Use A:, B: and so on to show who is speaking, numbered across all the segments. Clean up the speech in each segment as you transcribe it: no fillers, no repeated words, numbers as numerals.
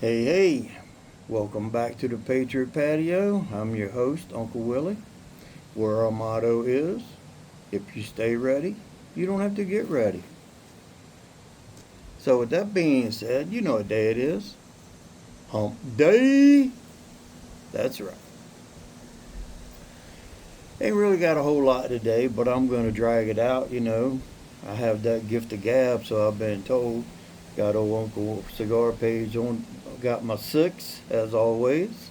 A: Hey, hey, welcome back to the Patriot Patio. I'm your host, Uncle Willie, where our motto is, if you stay ready, you don't have to get ready. So with that being said, you know what day it is. Hump Day! That's right. Ain't really got a whole lot today, but I'm going to drag it out. I have that gift of gab, so I've been told. Got old Uncle Cigar page on. Got my six, as always.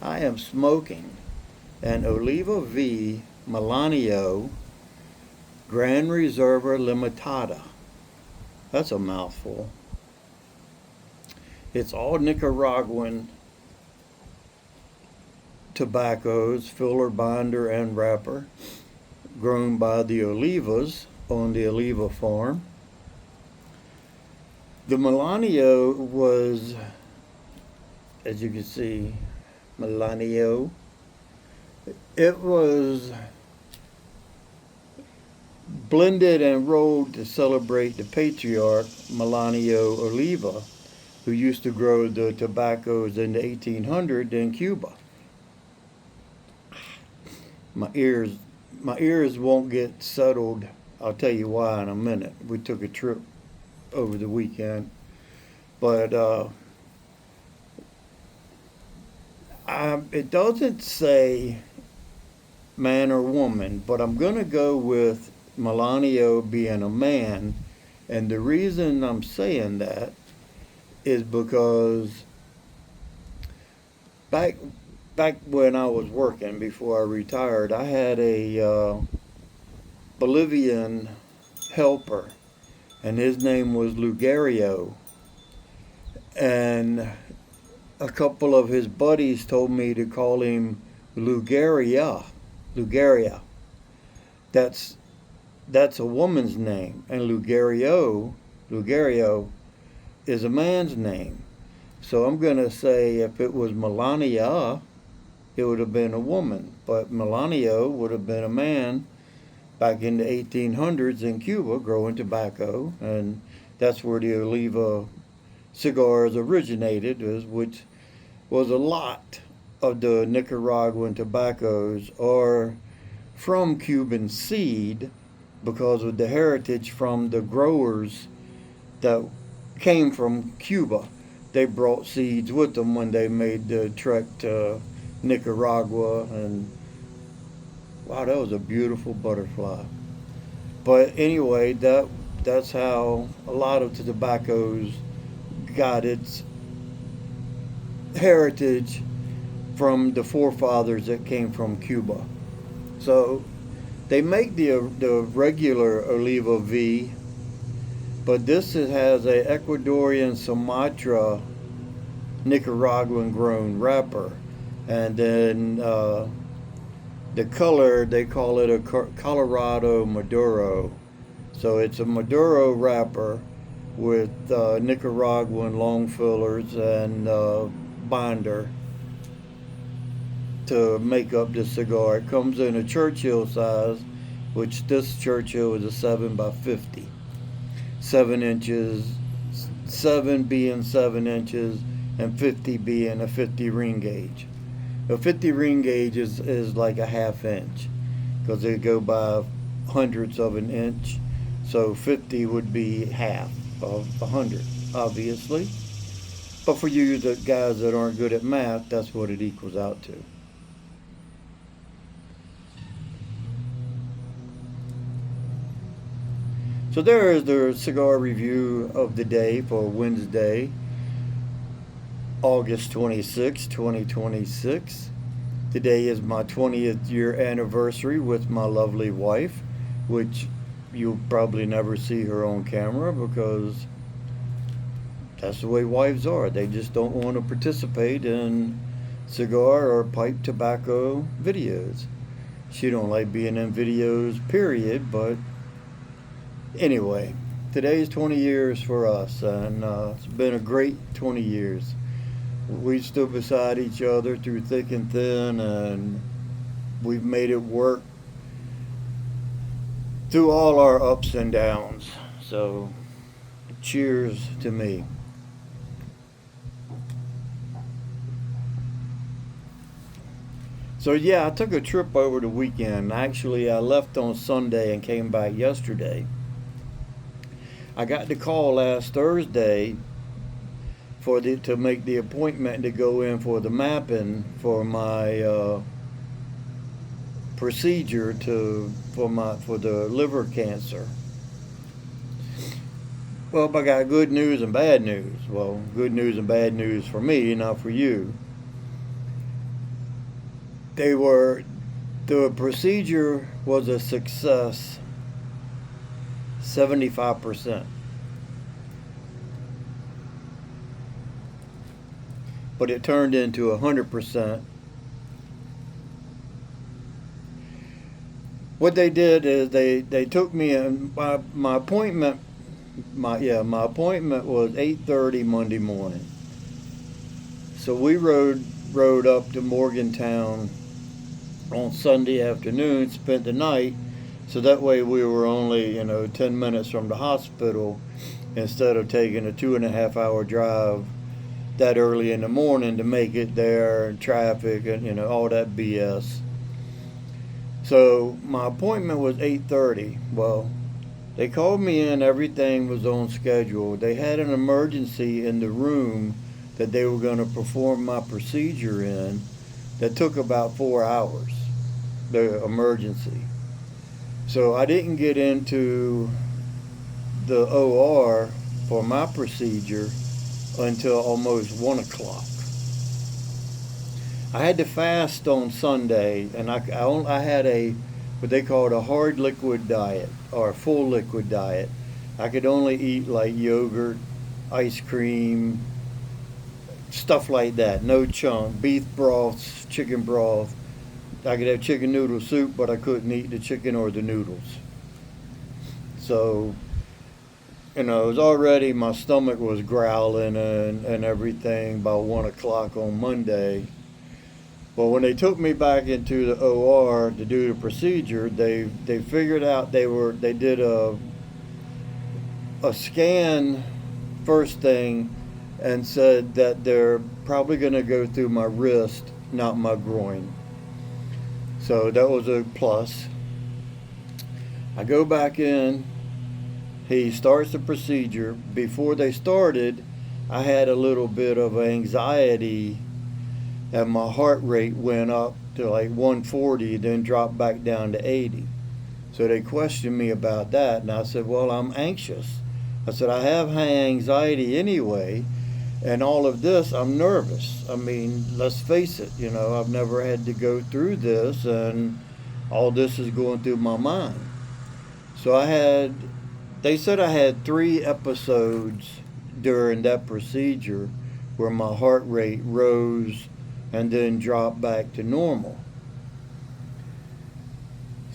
A: I am smoking an Oliva V Melanio Gran Reserva Limitada. That's a mouthful. It's all Nicaraguan tobaccos, filler, binder, and wrapper, grown by the Olivas on the Oliva farm. The Melanio was, as you can see, Melanio. It was blended and rolled to celebrate the patriarch Melanio Oliva, who used to grow the tobaccos in the 1800s in Cuba. My ears won't get settled. I'll tell you why in a minute. We took a trip over the weekend, but it doesn't say man or woman, but I'm going to go with Melanio being a man, and the reason I'm saying that is because back when I was working before I retired, I had a Bolivian helper, and his name was Lugario, and a couple of his buddies told me to call him Lugaria. That's a woman's name, and Lugario is a man's name. So I'm going to say if it was Melania, it would have been a woman, but Melanio would have been a man back in the 1800s in Cuba growing tobacco, and that's where the Oliva cigars originated, which was a lot of the Nicaraguan tobaccos are from Cuban seed because of the heritage from the growers that came from Cuba. They brought seeds with them when they made the trek to Nicaragua, and wow, that was a beautiful butterfly. But anyway, that's how a lot of the tobaccos got its heritage from the forefathers that came from Cuba. So they make the regular Oliva V, but this has a Ecuadorian Sumatra Nicaraguan grown wrapper, and then the color, they call it a Colorado Maduro. So it's a Maduro wrapper with Nicaraguan long fillers and binder to make up the cigar. It comes in a Churchill size, which this Churchill is a 7x50. 7 inches, 7 being 7 inches, and 50 being a 50 ring gauge. A 50 ring gauge is like a half inch because they go by hundredths of an inch. So 50 would be half of 100, obviously. But for you the guys that aren't good at math, that's what it equals out to. So there is the cigar review of the day for Wednesday, August 26, 2026. Today is my 20th year anniversary with my lovely wife, which you'll probably never see her on camera because that's the way wives are. They just don't want to participate in cigar or pipe tobacco videos. She don't like being in videos, period, but anyway, today's 20 years for us, and it's been a great 20 years. We stood beside each other through thick and thin, and we've made it work through all our ups and downs. So Cheers to me. So yeah, I took a trip over the weekend. Actually, I left on Sunday and came back yesterday. I got the call last Thursday to make the appointment to go in for the mapping for my procedure for the liver cancer. Well, I got good news and bad news. Well, good news and bad news for me, not for you. The procedure was a success, 75%. But it turned into 100%. What they did is they took me in. My appointment was 8:30 Monday morning. So we rode up to Morgantown on Sunday afternoon, spent the night, so that way we were only 10 minutes from the hospital instead of taking a 2.5 hour drive that early in the morning to make it there, and traffic and all that BS. So my appointment was 8:30. Well, they called me in, everything was on schedule. They had an emergency in the room that they were going to perform my procedure in that took about 4 hours, the emergency. So I didn't get into the OR for my procedure until almost 1 o'clock. I had to fast on Sunday, and I had what they called a hard liquid diet or a full liquid diet. I could only eat like yogurt, ice cream, stuff like that. No chunk, beef broths, chicken broth. I could have chicken noodle soup, but I couldn't eat the chicken or the noodles. So, it was already, my stomach was growling and everything by 1 o'clock on Monday. Well, when they took me back into the OR to do the procedure, they figured out they did a scan first thing and said that they're probably going to go through my wrist, not my groin. So that was a plus. I go back in. He starts the procedure. Before they started, I had a little bit of anxiety, and my heart rate went up to like 140, then dropped back down to 80. So they questioned me about that, and I said, well, I'm anxious. I said, I have high anxiety anyway, and all of this, I'm nervous. I mean, let's face it, I've never had to go through this, and all this is going through my mind. So they said I had 3 episodes during that procedure where my heart rate rose and then dropped back to normal.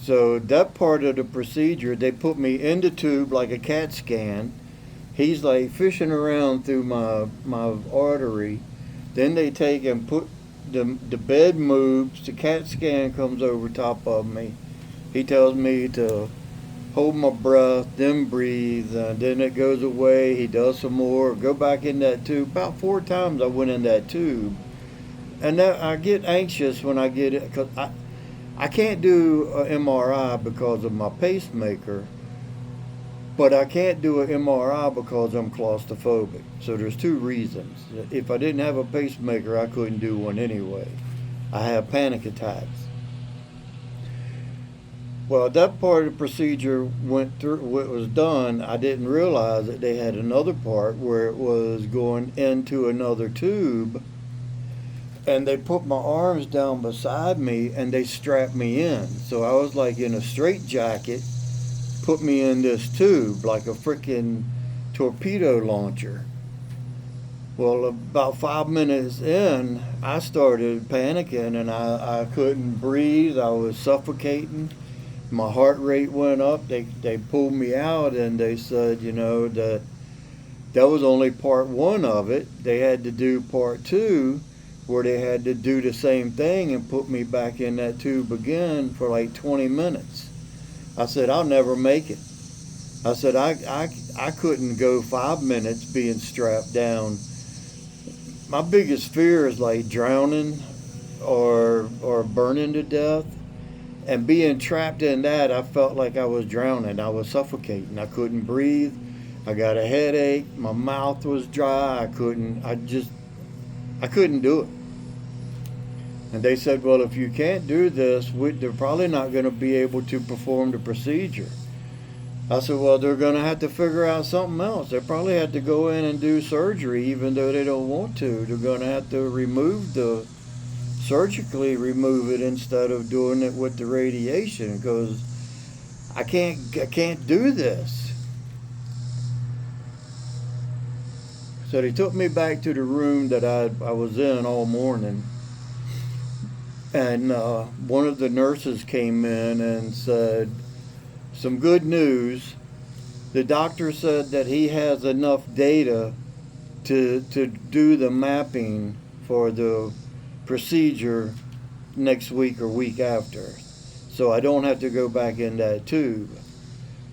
A: So that part of the procedure, they put me in the tube like a CAT scan. He's like fishing around through my artery. Then they take and put the bed moves, the CAT scan comes over top of me. He tells me to hold my breath, then breathe, and then it goes away. He does some more, go back in that tube. About 4 times I went in that tube. And I get anxious when I get it, because I can't do an MRI because of my pacemaker, but I can't do an MRI because I'm claustrophobic. So there's 2 reasons. If I didn't have a pacemaker, I couldn't do one anyway. I have panic attacks. Well, that part of the procedure went through, what was done. I didn't realize that they had another part where it was going into another tube, and they put my arms down beside me and they strapped me in. So I was like in a straitjacket, put me in this tube like a freaking torpedo launcher. Well, about 5 minutes in, I started panicking, and I couldn't breathe. I was suffocating. My heart rate went up. They pulled me out, and they said, that was only part 1 of it. They had to do part 2, where they had to do the same thing and put me back in that tube again for like 20 minutes. I said, I'll never make it. I said, I couldn't go 5 minutes being strapped down. My biggest fear is like drowning or burning to death. And being trapped in that, I felt like I was drowning. I was suffocating. I couldn't breathe. I got a headache. My mouth was dry. I couldn't do it. And they said, well, if you can't do this, they're probably not going to be able to perform the procedure. I said, well, they're going to have to figure out something else. They probably have to go in and do surgery, even though they don't want to. They're going to have to surgically remove it instead of doing it with the radiation, because I can't do this. So they took me back to the room that I was in all morning. And one of the nurses came in and said, some good news. The doctor said that he has enough data to do the mapping for the procedure next week or week after. So I don't have to go back in that tube.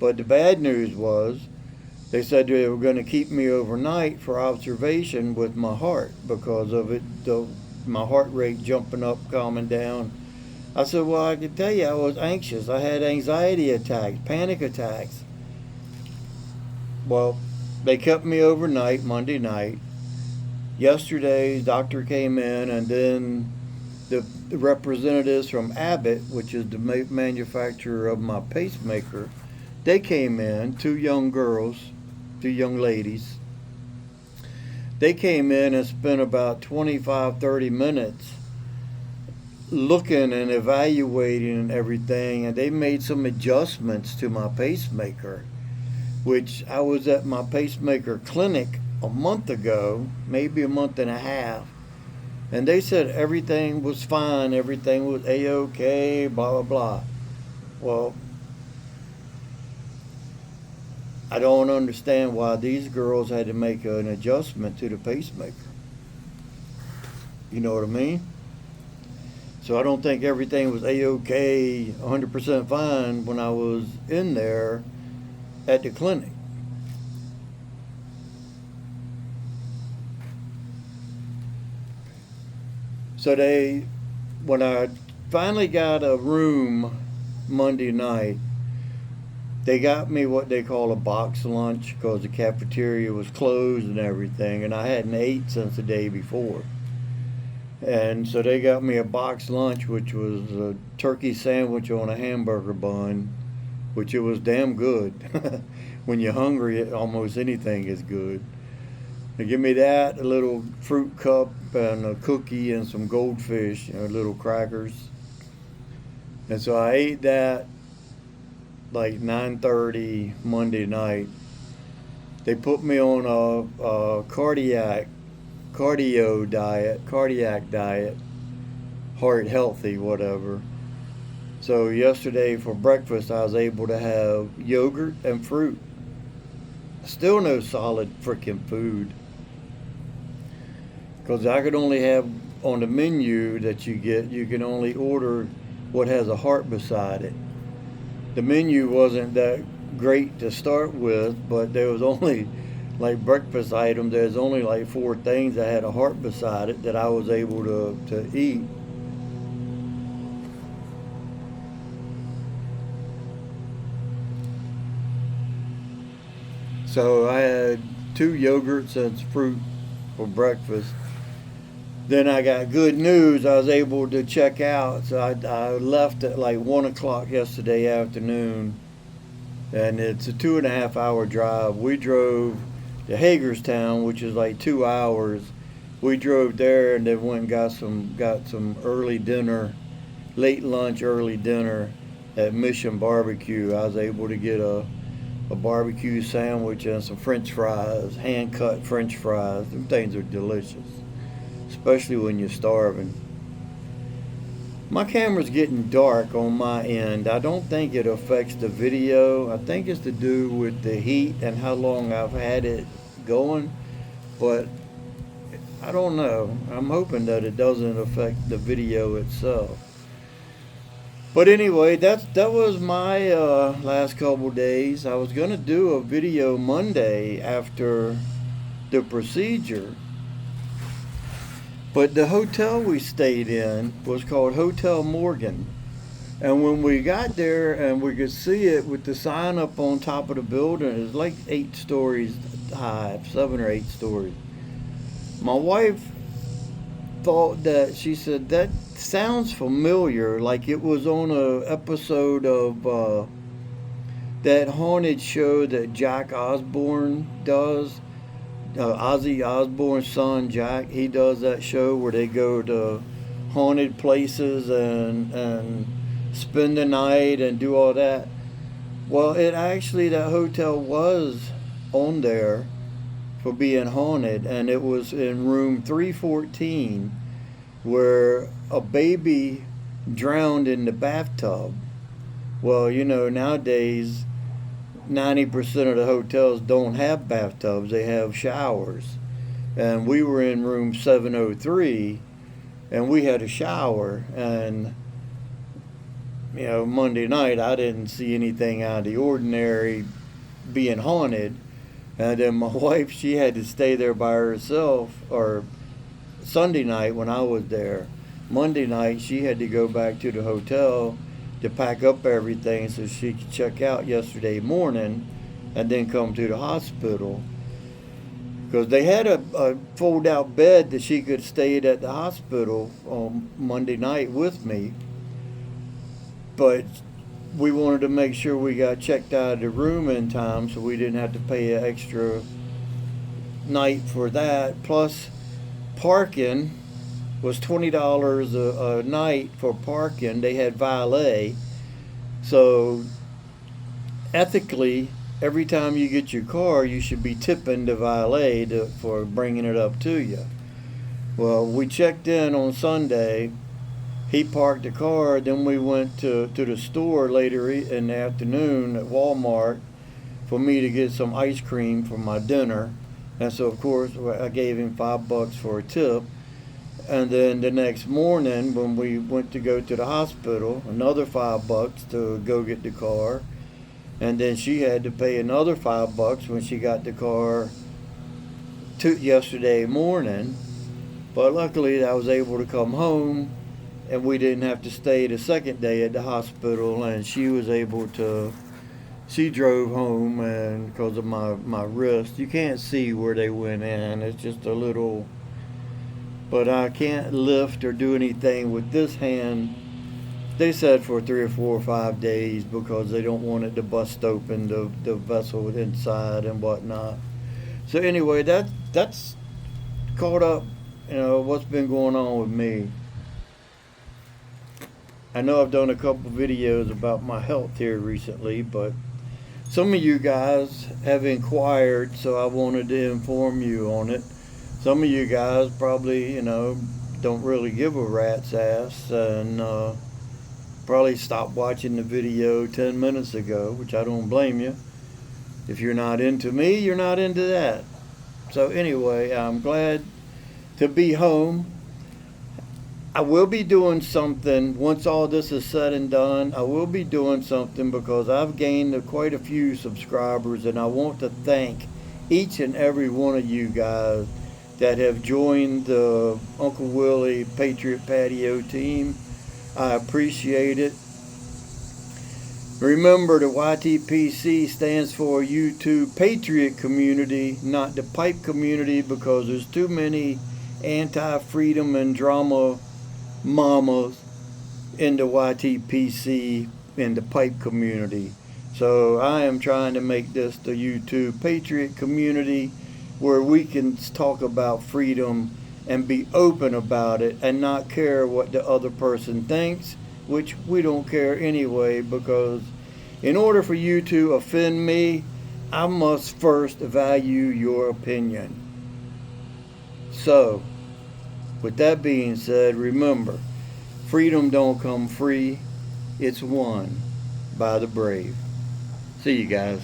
A: But the bad news was they said they were going to keep me overnight for observation with my heart because of it, my heart rate jumping up, calming down. I said, well, I can tell you I was anxious. I had anxiety attacks, panic attacks. Well, they kept me overnight Monday night. Yesterday, doctor came in, and then the representatives from Abbott, which is the manufacturer of my pacemaker, they came in, two young ladies. They came in and spent about 25, 30 minutes looking and evaluating everything, and they made some adjustments to my pacemaker, which I was at my pacemaker clinic a month ago, maybe a month and a half, and they said everything was fine, everything was A-OK, blah, blah, blah. Well, I don't understand why these girls had to make an adjustment to the pacemaker. You know what I mean? So I don't think everything was A-OK, 100% fine when I was in there at the clinic. So when I finally got a room Monday night, they got me what they call a box lunch because the cafeteria was closed and everything, and I hadn't ate since the day before. And so they got me a box lunch, which was a turkey sandwich on a hamburger bun, which it was damn good. When you're hungry, almost anything is good. They give me that, a little fruit cup, and a cookie, and some goldfish, little crackers. And so I ate that like 9:30 Monday night. They put me on a cardiac diet, heart healthy, whatever. So yesterday for breakfast, I was able to have yogurt and fruit. Still no solid freaking food. Because I could only have on the menu that you get, you can only order what has a heart beside it. The menu wasn't that great to start with, but there was only like breakfast items. There's only like 4 things that had a heart beside it that I was able to eat. So I had 2 yogurts and fruit for breakfast. Then I got good news. I was able to check out. So I left at like 1 o'clock yesterday afternoon. And it's a 2.5 hour drive. We drove to Hagerstown, which is like 2 hours. We drove there and then went and got some early dinner, late lunch, early dinner at Mission Barbecue. I was able to get a barbecue sandwich and some French fries, hand cut French fries. Them things are delicious, especially when you're starving. My camera's getting dark on my end. I don't think it affects the video. I think it's to do with the heat and how long I've had it going, but I don't know. I'm hoping that it doesn't affect the video itself. But anyway, that was my last couple days. I was gonna do a video Monday after the procedure, but the hotel we stayed in was called Hotel Morgan. And when we got there and we could see it with the sign up on top of the building, it was like 8 stories high, 7 or 8 stories. My wife thought that, she said, that sounds familiar, like it was on a episode of that haunted show that Jack Osborne does. Ozzy Osbourne's son, Jack, he does that show where they go to haunted places and spend the night and do all that. Well, it actually, that hotel was on there for being haunted, and it was in room 314 where a baby drowned in the bathtub. Well, you know, nowadays 90% of the hotels don't have bathtubs, they have showers. And we were in room 703 and we had a shower, and you know, Monday night I didn't see anything out of the ordinary being haunted. And then my wife, she had to stay there by herself, or Sunday night when I was there. Monday night she had to go back to the hotel to pack up everything so she could check out yesterday morning and then come to the hospital. Because they had a fold-out bed that she could stay at the hospital on Monday night with me. But we wanted to make sure we got checked out of the room in time so we didn't have to pay an extra night for that. Plus, parking was $20 a night for parking. They had valet. So, ethically, every time you get your car, you should be tipping the valet for bringing it up to you. Well, we checked in on Sunday. He parked the car, then we went to the store later in the afternoon at Walmart for me to get some ice cream for my dinner. And so, of course, I gave him $5 for a tip. And then the next morning, when we went to go to the hospital, another $5 to go get the car. And then she had to pay another $5 when she got the car yesterday morning. But luckily, I was able to come home, and we didn't have to stay the second day at the hospital, and she was able to, she drove home, and because of my wrist, you can't see where they went in, it's just a little, but I can't lift or do anything with this hand, they said, for 3 or 4 or 5 days, because they don't want it to bust open the vessel inside and whatnot. So anyway, that's caught up, you know, what's been going on with me. I know I've done a couple videos about my health here recently, but some of you guys have inquired, so I wanted to inform you on it. Some of you guys probably, you know, don't really give a rat's ass, and probably stopped watching the video 10 minutes ago, which I don't blame you. If you're not into me, you're not into that. So anyway, I'm glad to be home. I will be doing something once all this is said and done. I will be doing something because I've gained quite a few subscribers, and I want to thank each and every one of you guys that have joined the Uncle Willie Patriot Patio team. I appreciate it. Remember, the YTPC stands for YouTube Patriot Community, not the Pipe Community, because there's too many anti-freedom and drama mamas in the YTPC in the pipe community. So I am trying to make this the YouTube Patriot Community, where we can talk about freedom and be open about it and not care what the other person thinks, which we don't care anyway, because in order for you to offend me, I must first value your opinion. So, with that being said, remember, freedom don't come free, it's won by the brave. See you guys.